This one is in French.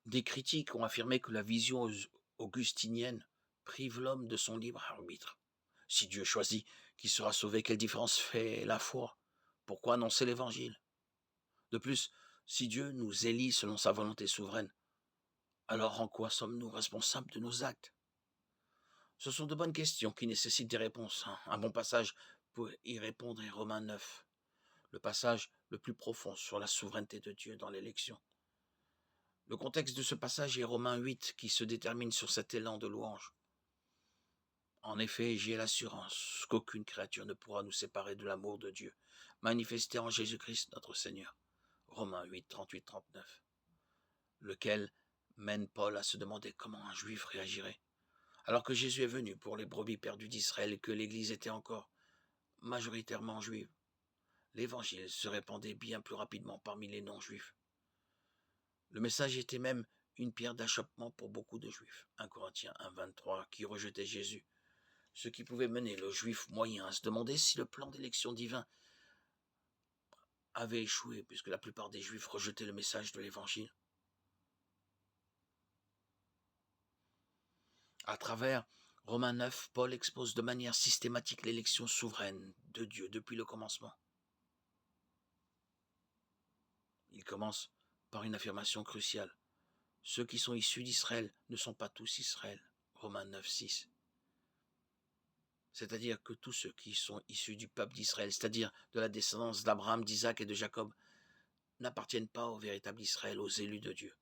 Des critiques ont affirmé que la vision augustinienne prive l'homme de son libre arbitre. Si Dieu choisit qui sera sauvé, quelle différence fait la foi? Pourquoi annoncer l'Évangile? De plus, si Dieu nous élit selon sa volonté souveraine, alors en quoi sommes-nous responsables de nos actes? Ce sont de bonnes questions qui nécessitent des réponses, hein. Un bon passage pour y répondre est Romains 9, le passage le plus profond sur la souveraineté de Dieu dans l'élection. Le contexte de ce passage est Romains 8 qui se détermine sur cet élan de louange. En effet, j'ai l'assurance qu'aucune créature ne pourra nous séparer de l'amour de Dieu, manifesté en Jésus-Christ notre Seigneur. Romains 8, 38-39. Lequel mène Paul à se demander comment un juif réagirait, alors que Jésus est venu pour les brebis perdues d'Israël et que l'Église était encore majoritairement juive. L'Évangile se répandait bien plus rapidement parmi les non-juifs. Le message était même une pierre d'achoppement pour beaucoup de juifs. 1 Corinthiens 1, 23, qui rejetaient Jésus, ce qui pouvait mener le juif moyen à se demander si le plan d'élection divin avait échoué, puisque la plupart des juifs rejetaient le message de l'Évangile. À travers Romains 9, Paul expose de manière systématique l'élection souveraine de Dieu depuis le commencement. Il commence par une affirmation cruciale. Ceux qui sont issus d'Israël ne sont pas tous Israël. Romains 9, 6. C'est-à-dire que tous ceux qui sont issus du peuple d'Israël, c'est-à-dire de la descendance d'Abraham, d'Isaac et de Jacob, n'appartiennent pas au véritable Israël, aux élus de Dieu.